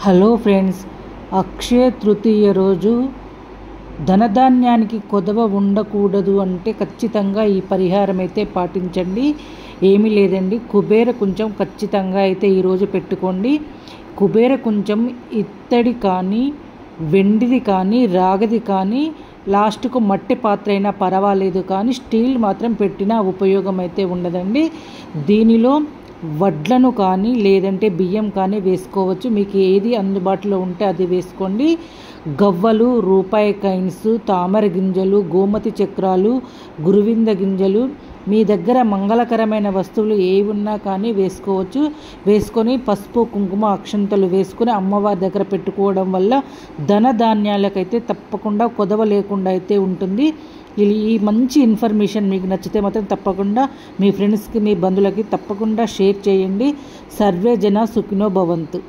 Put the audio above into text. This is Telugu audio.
హలో ఫ్రెండ్స్, అక్షయ తృతీయ రోజు ధనధాన్యానికి కొదవ ఉండకూడదు అంటే ఖచ్చితంగా ఈ పరిహారం అయితే పాటించండి. ఏమీ లేదండి, కుబేర కొంచెం ఖచ్చితంగా అయితే ఈరోజు పెట్టుకోండి. కుబేర కొంచెం ఇత్తడి కానీ, వెండిది కానీ, రాగది కానీ, లాస్ట్కు మట్టి పాత్ర అయినా పర్వాలేదు కానీ స్టీల్ మాత్రం పెట్టినా ఉపయోగం అయితే ఉండదండి. దీనిలో వడ్లను కానీ లేదంటే బియ్యం కానీ వేసుకోవచ్చు. మీకు ఏది అందుబాటులో ఉంటే అది వేసుకోండి. గవ్వలు, రూపాయి కాయిన్స్, తామర గింజలు, గోమతి చక్రాలు, గురువింద గింజలు, మీ దగ్గర మంగళకరమైన వస్తువులు ఏవి ఉన్నా కానీ వేసుకోవచ్చు. వేసుకొని పసుపు, కుంకుమ, అక్షంతలు వేసుకొని అమ్మవారి దగ్గర పెట్టుకోవడం వల్ల ధనధాన్యాలకైతే తప్పకుండా కొదవ లేకుండా అయితే ఉంటుంది. ఈ మంచి ఇన్ఫర్మేషన్ మీకు నచ్చితే మాత్రం తప్పకుండా మీ ఫ్రెండ్స్కి, మీ బంధువులకి తప్పకుండా షేర్ చేయండి. సర్వే జన సుఖినో భవంతు.